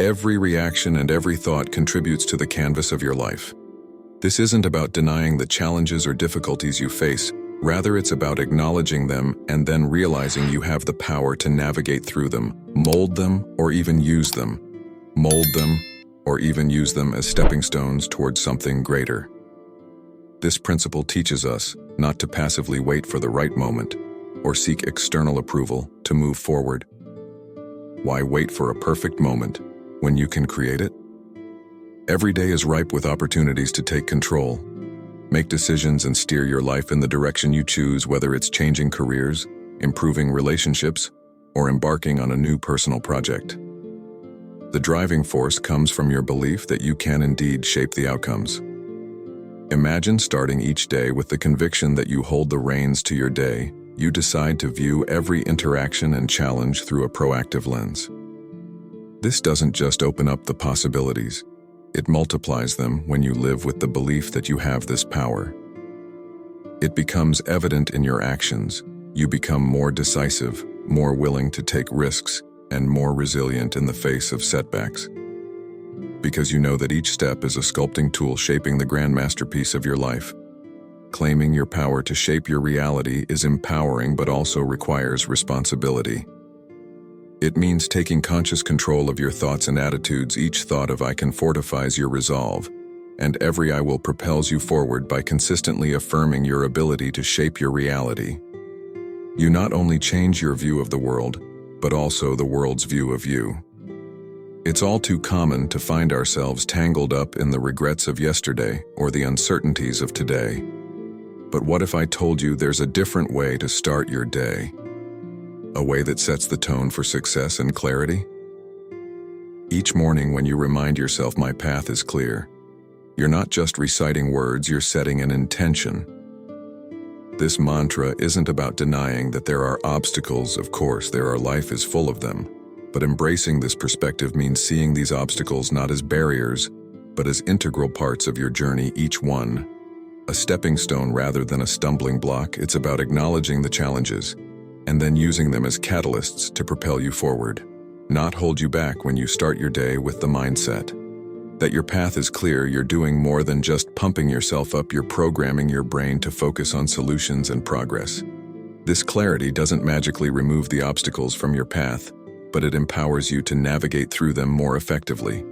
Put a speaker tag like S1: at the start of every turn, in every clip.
S1: Every reaction and every thought contributes to the canvas of your life. This isn't about denying the challenges or difficulties you face. Rather, it's about acknowledging them and then realizing you have the power to navigate through them, mold them, or even use them. Mold them, or even use them as stepping stones towards something greater. This principle teaches us not to passively wait for the right moment or seek external approval to move forward. Why wait for a perfect moment when you can create it? Every day is ripe with opportunities to take control. Make decisions and steer your life in the direction you choose, whether it's changing careers, improving relationships, or embarking on a new personal project. The driving force comes from your belief that you can indeed shape the outcomes. Imagine starting each day with the conviction that you hold the reins to your day. You decide to view every interaction and challenge through a proactive lens. This doesn't just open up the possibilities, it multiplies them when you live with the belief that you have this power. It becomes evident in your actions. You become more decisive, more willing to take risks, and more resilient in the face of setbacks. Because you know that each step is a sculpting tool shaping the grand masterpiece of your life. Claiming your power to shape your reality is empowering but also requires responsibility. It means taking conscious control of your thoughts and attitudes. Each thought of I can fortifies your resolve, and every I will propels you forward by consistently affirming your ability to shape your reality. You not only change your view of the world, but also the world's view of you. It's all too common to find ourselves tangled up in the regrets of yesterday or the uncertainties of today. But what if I told you there's a different way to start your day? A way that sets the tone for success and clarity? Each morning when you remind yourself my path is clear, you're not just reciting words, you're setting an intention. This mantra isn't about denying that there are obstacles. Of course, life is full of them. But embracing this perspective means seeing these obstacles not as barriers, but as integral parts of your journey, each one a stepping stone rather than a stumbling block. It's about acknowledging the challenges and then using them as catalysts to propel you forward, not hold you back. When you start your day with the mindset that your path is clear, you're doing more than just pumping yourself up, you're programming your brain to focus on solutions and progress. This clarity doesn't magically remove the obstacles from your path, but it empowers you to navigate through them more effectively.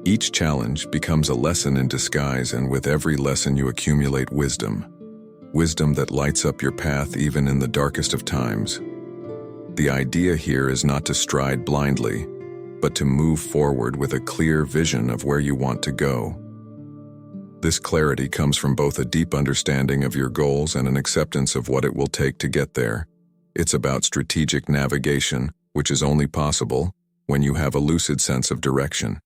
S1: Each challenge becomes a lesson in disguise, and with every lesson you accumulate wisdom. Wisdom that lights up your path even in the darkest of times. The idea here is not to stride blindly, but to move forward with a clear vision of where you want to go. This clarity comes from both a deep understanding of your goals and an acceptance of what it will take to get there. It's about strategic navigation, which is only possible when you have a lucid sense of direction.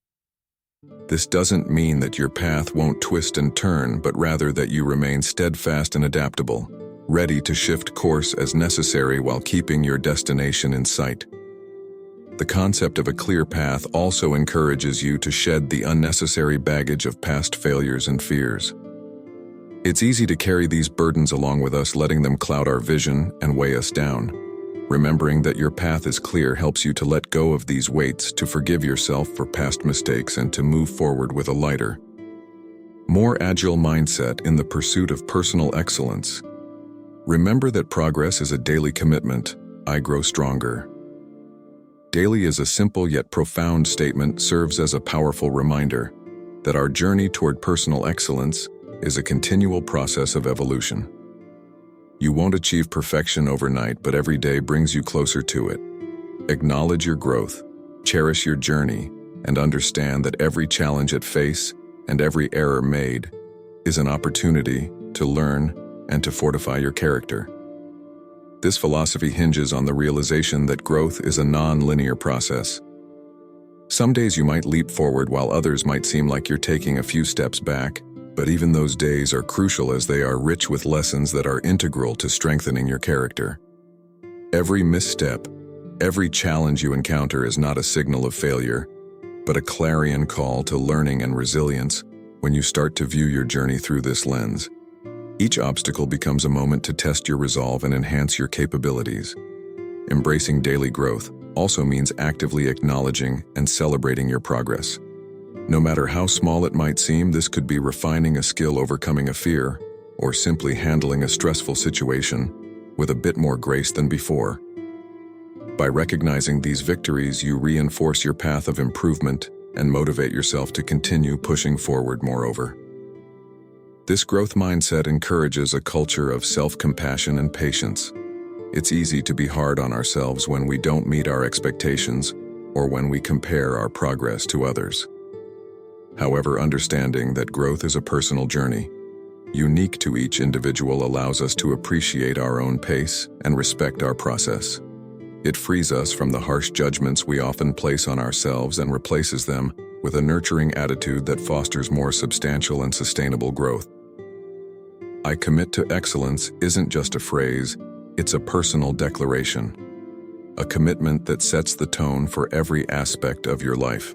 S1: This doesn't mean that your path won't twist and turn, but rather that you remain steadfast and adaptable, ready to shift course as necessary while keeping your destination in sight. The concept of a clear path also encourages you to shed the unnecessary baggage of past failures and fears. It's easy to carry these burdens along with us, letting them cloud our vision and weigh us down. Remembering that your path is clear helps you to let go of these weights, to forgive yourself for past mistakes, and to move forward with a lighter, more agile mindset in the pursuit of personal excellence. Remember that progress is a daily commitment. I grow stronger. Daily is a simple yet profound statement, serves as a powerful reminder that our journey toward personal excellence is a continual process of evolution. You won't achieve perfection overnight, but every day brings you closer to it. Acknowledge your growth, cherish your journey, and understand that every challenge it face and every error made is an opportunity to learn and to fortify your character. This philosophy hinges on the realization that growth is a non-linear process. Some days you might leap forward while others might seem like you're taking a few steps back. But even those days are crucial, as they are rich with lessons that are integral to strengthening your character. Every misstep, every challenge you encounter is not a signal of failure, but a clarion call to learning and resilience. When you start to view your journey through this lens, each obstacle becomes a moment to test your resolve and enhance your capabilities. Embracing daily growth also means actively acknowledging and celebrating your progress. No matter how small it might seem, this could be refining a skill, overcoming a fear, or simply handling a stressful situation with a bit more grace than before. By recognizing these victories, you reinforce your path of improvement and motivate yourself to continue pushing forward. Moreover, this growth mindset encourages a culture of self-compassion and patience. It's easy to be hard on ourselves when we don't meet our expectations or when we compare our progress to others. However, understanding that growth is a personal journey, unique to each individual, allows us to appreciate our own pace and respect our process. It frees us from the harsh judgments we often place on ourselves and replaces them with a nurturing attitude that fosters more substantial and sustainable growth. "I commit to excellence" isn't just a phrase, it's a personal declaration, a commitment that sets the tone for every aspect of your life.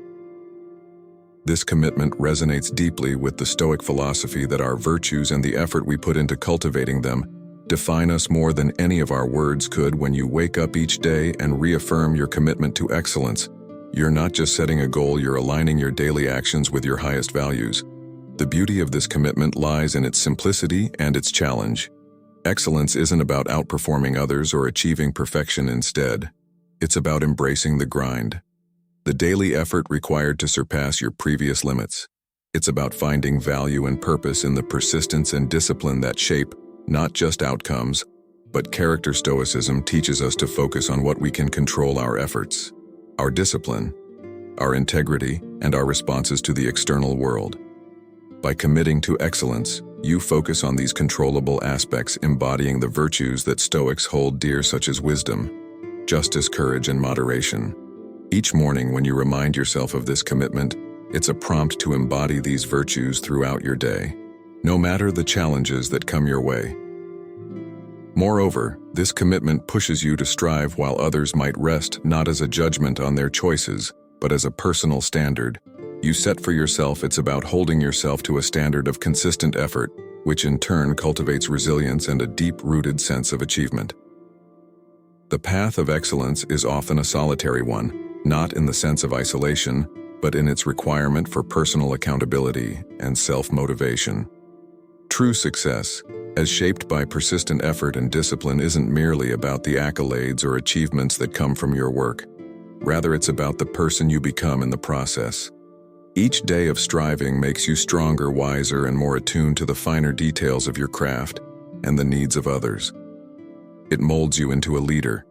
S1: This commitment resonates deeply with the Stoic philosophy that our virtues and the effort we put into cultivating them define us more than any of our words could. When you wake up each day and reaffirm your commitment to excellence, you're not just setting a goal, you're aligning your daily actions with your highest values. The beauty of this commitment lies in its simplicity and its challenge. Excellence isn't about outperforming others or achieving perfection. Instead, it's about embracing the grind, the daily effort required to surpass your previous limits. It's about finding value and purpose in the persistence and discipline that shape not just outcomes, but character. Stoicism teaches us to focus on what we can control: our efforts, our discipline, our integrity, and our responses to the external world. By committing to excellence, you focus on these controllable aspects, embodying the virtues that Stoics hold dear, such as wisdom, justice, courage, and moderation. Each morning, when you remind yourself of this commitment, it's a prompt to embody these virtues throughout your day, no matter the challenges that come your way. Moreover, this commitment pushes you to strive while others might rest, not as a judgment on their choices, but as a personal standard you set for yourself. It's about holding yourself to a standard of consistent effort, which in turn cultivates resilience and a deep-rooted sense of achievement. The path of excellence is often a solitary one, not in the sense of isolation, but in its requirement for personal accountability and self-motivation. True success, as shaped by persistent effort and discipline, isn't merely about the accolades or achievements that come from your work. Rather, it's about the person you become in the process. Each day of striving makes you stronger, wiser, and more attuned to the finer details of your craft and the needs of others. It molds you into a leader,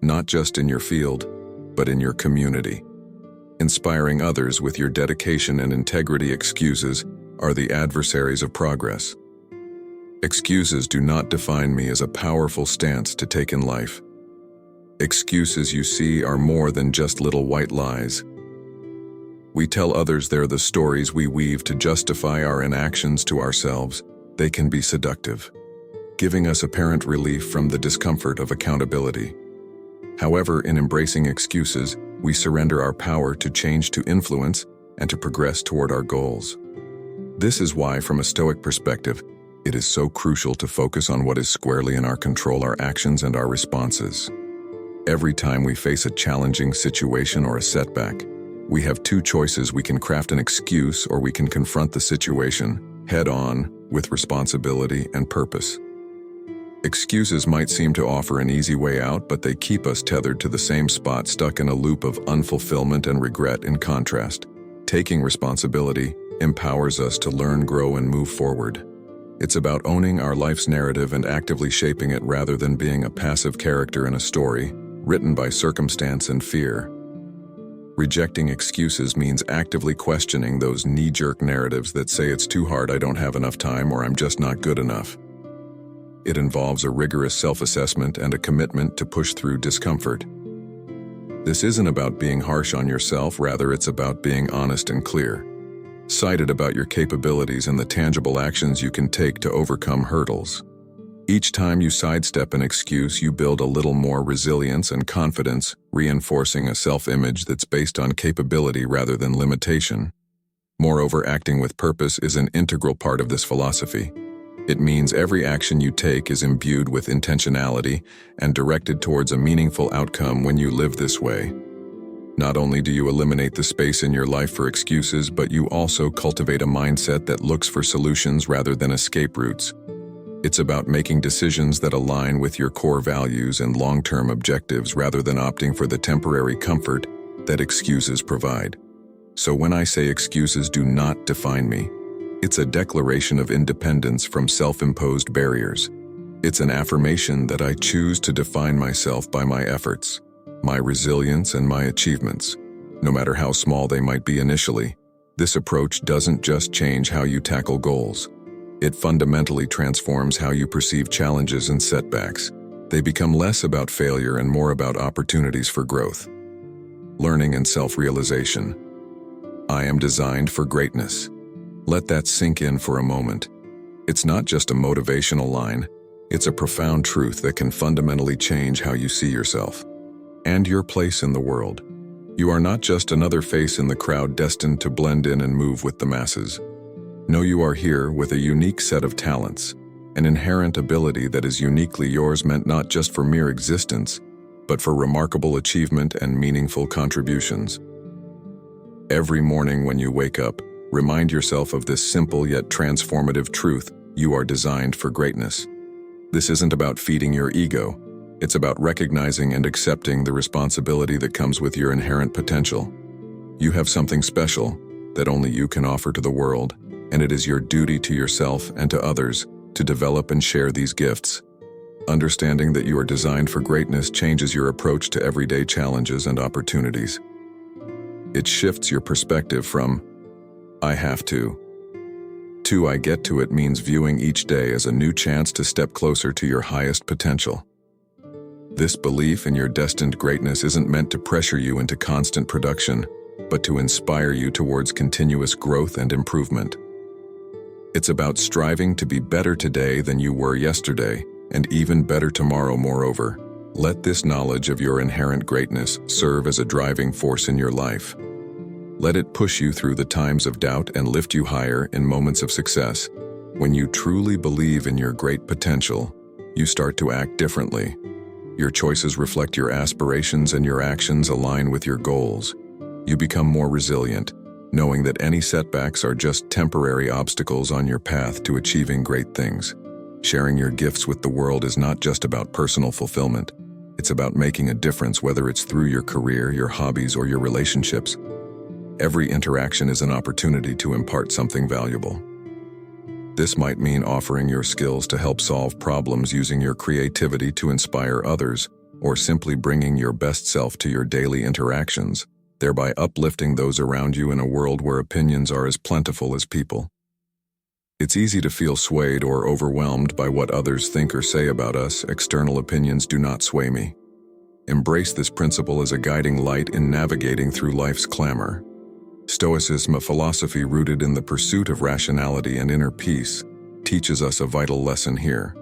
S1: not just in your field, but in your community, inspiring others with your dedication and integrity. Excuses are the adversaries of progress. Excuses do not define me is a powerful stance to take in life. Excuses, you see, are more than just little white lies. We tell others they're the stories we weave to justify our inactions to ourselves. They can be seductive, giving us apparent relief from the discomfort of accountability. However, in embracing excuses, we surrender our power to change, to influence, and to progress toward our goals. This is why, from a Stoic perspective, it is so crucial to focus on what is squarely in our control: our actions and our responses. Every time we face a challenging situation or a setback, we have two choices. We can craft an excuse, or we can confront the situation head-on with responsibility and purpose. Excuses might seem to offer an easy way out, but they keep us tethered to the same spot, stuck in a loop of unfulfillment and regret. In contrast, taking responsibility empowers us to learn, grow, and move forward. It's about owning our life's narrative and actively shaping it, rather than being a passive character in a story written by circumstance and fear. Rejecting excuses means actively questioning those knee-jerk narratives that say it's too hard, I don't have enough time, or I'm just not good enough. It involves a rigorous self-assessment and a commitment to push through discomfort. This isn't about being harsh on yourself, rather it's about being honest and clear-sighted about your capabilities and the tangible actions you can take to overcome hurdles. Each time you sidestep an excuse, you build a little more resilience and confidence, reinforcing a self-image that's based on capability rather than limitation. Moreover, acting with purpose is an integral part of this philosophy. It means every action you take is imbued with intentionality and directed towards a meaningful outcome. When you live this way, not only do you eliminate the space in your life for excuses, but you also cultivate a mindset that looks for solutions rather than escape routes. It's about making decisions that align with your core values and long-term objectives rather than opting for the temporary comfort that excuses provide. So when I say excuses do not define me, it's a declaration of independence from self-imposed barriers. It's an affirmation that I choose to define myself by my efforts, my resilience, and my achievements, no matter how small they might be initially. This approach doesn't just change how you tackle goals. It fundamentally transforms how you perceive challenges and setbacks. They become less about failure and more about opportunities for growth, learning, and self-realization. I am designed for greatness. Let that sink in for a moment. It's not just a motivational line, it's a profound truth that can fundamentally change how you see yourself and your place in the world. You are not just another face in the crowd destined to blend in and move with the masses. No, you are here with a unique set of talents, an inherent ability that is uniquely yours, meant not just for mere existence, but for remarkable achievement and meaningful contributions. Every morning when you wake up, remind yourself of this simple yet transformative truth: you are designed for greatness. This isn't about feeding your ego. It's about recognizing and accepting the responsibility that comes with your inherent potential. You have something special that only you can offer to the world, and it is your duty to yourself and to others to develop and share these gifts. Understanding that you are designed for greatness changes your approach to everyday challenges and opportunities. It shifts your perspective from "I have to" "I get to." It means viewing each day as a new chance to step closer to your highest potential. This belief in your destined greatness isn't meant to pressure you into constant production, but to inspire you towards continuous growth and improvement. It's about striving to be better today than you were yesterday, and even better tomorrow. Moreover, let this knowledge of your inherent greatness serve as a driving force in your life. Let it push you through the times of doubt and lift you higher in moments of success. When you truly believe in your great potential, you start to act differently. Your choices reflect your aspirations and your actions align with your goals. You become more resilient, knowing that any setbacks are just temporary obstacles on your path to achieving great things. Sharing your gifts with the world is not just about personal fulfillment. It's about making a difference, whether it's through your career, your hobbies, or your relationships. Every interaction is an opportunity to impart something valuable. This might mean offering your skills to help solve problems, using your creativity to inspire others, or simply bringing your best self to your daily interactions, thereby uplifting those around you in a world where opinions are as plentiful as people. It's easy to feel swayed or overwhelmed by what others think or say about us. External opinions do not sway me. Embrace this principle as a guiding light in navigating through life's clamor. Stoicism, a philosophy rooted in the pursuit of rationality and inner peace, teaches us a vital lesson here: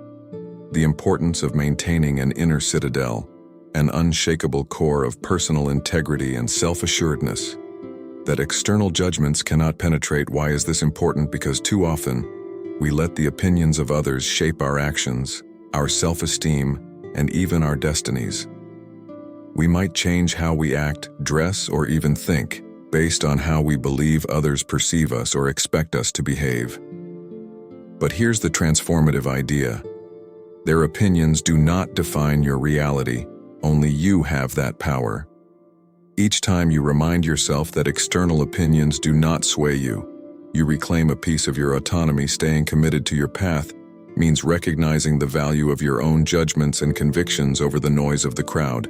S1: the importance of maintaining an inner citadel, an unshakable core of personal integrity and self-assuredness that external judgments cannot penetrate. Why is this important? Because too often, we let the opinions of others shape our actions, our self-esteem, and even our destinies. We might change how we act, dress, or even think, based on how we believe others perceive us or expect us to behave. But here's the transformative idea: their opinions do not define your reality. Only you have that power. Each time you remind yourself that external opinions do not sway you, you reclaim a piece of your autonomy. Staying committed to your path means recognizing the value of your own judgments and convictions over the noise of the crowd.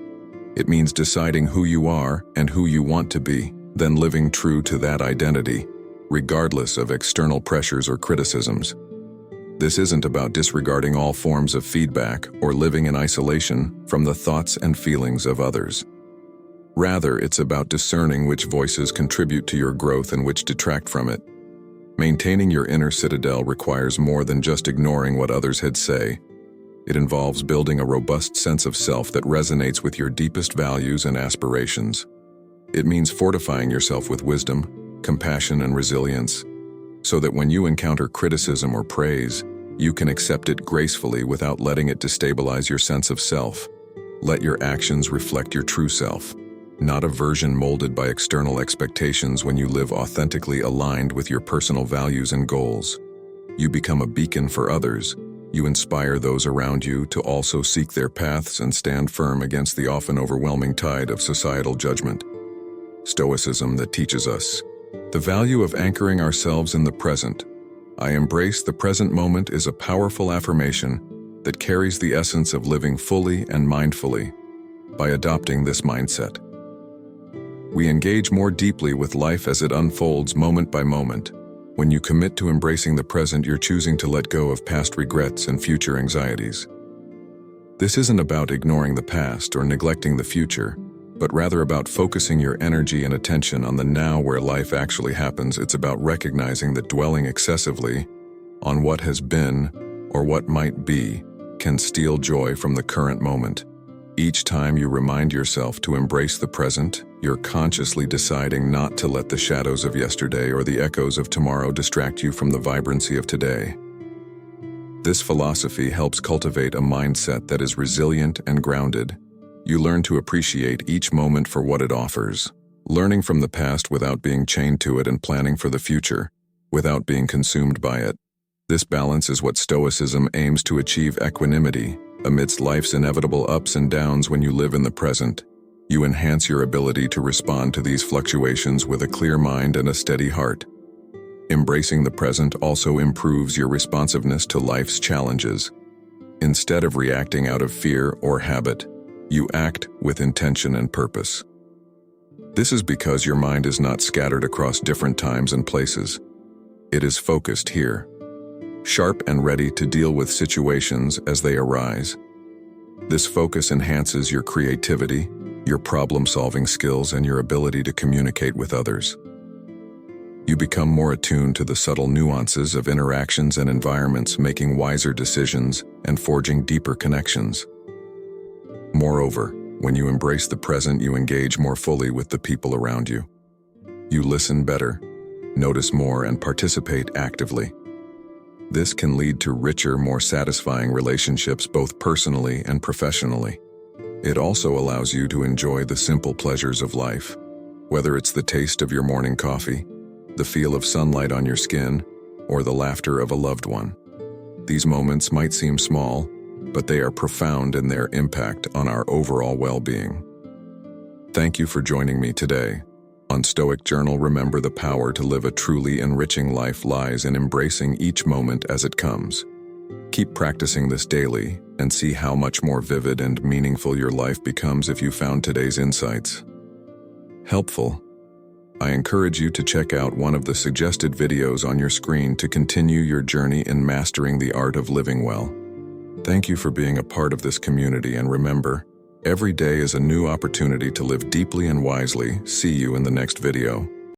S1: It means deciding who you are and who you want to be, then living true to that identity, regardless of external pressures or criticisms. This isn't about disregarding all forms of feedback or living in isolation from the thoughts and feelings of others. Rather, it's about discerning which voices contribute to your growth and which detract from it. Maintaining your inner citadel requires more than just ignoring what others had say. It involves building a robust sense of self that resonates with your deepest values and aspirations. It means fortifying yourself with wisdom, compassion, and resilience, so that when you encounter criticism or praise, You can accept it gracefully without letting it destabilize your sense of self. Let your actions reflect your true self, not a version molded by external expectations. When you live authentically aligned with your personal values and goals, you become a beacon for others. You inspire those around you to also seek their paths and stand firm against the often overwhelming tide of societal judgment. Stoicism that teaches us the value of anchoring ourselves in the present. I embrace the present moment is a powerful affirmation that carries the essence of living fully and mindfully. By adopting this mindset, we engage more deeply with life as it unfolds moment by moment. When you commit to embracing the present, you're choosing to let go of past regrets and future anxieties. This isn't about ignoring the past or neglecting the future, but rather about focusing your energy and attention on the now where life actually happens. It's about recognizing that dwelling excessively on what has been or what might be can steal joy from the current moment. Each time you remind yourself to embrace the present, you're consciously deciding not to let the shadows of yesterday or the echoes of tomorrow distract you from the vibrancy of today. This philosophy helps cultivate a mindset that is resilient and grounded. You learn to appreciate each moment for what it offers, learning from the past without being chained to it and planning for the future without being consumed by it. This balance is what Stoicism aims to achieve: equanimity. Amidst life's inevitable ups and downs, when you live in the present, you enhance your ability to respond to these fluctuations with a clear mind and a steady heart. Embracing the present also improves your responsiveness to life's challenges. Instead of reacting out of fear or habit, you act with intention and purpose. This is because your mind is not scattered across different times and places. It is focused here, sharp and ready to deal with situations as they arise. This focus enhances your creativity, your problem-solving skills, and your ability to communicate with others. You become more attuned to the subtle nuances of interactions and environments, making wiser decisions and forging deeper connections. Moreover, when you embrace the present, you engage more fully with the people around you. You listen better, notice more, and participate actively. This can lead to richer, more satisfying relationships, both personally and professionally. It also allows you to enjoy the simple pleasures of life, whether it's the taste of your morning coffee, the feel of sunlight on your skin, or the laughter of a loved one. These moments might seem small, but they are profound in their impact on our overall well-being. Thank you for joining me today. On Stoic Journal, remember, the power to live a truly enriching life lies in embracing each moment as it comes. Keep practicing this daily and see how much more vivid and meaningful your life becomes if you found today's insights helpful. I encourage you to check out one of the suggested videos on your screen to continue your journey in mastering the art of living well. Thank you for being a part of this community, and remember, every day is a new opportunity to live deeply and wisely. See you in the next video.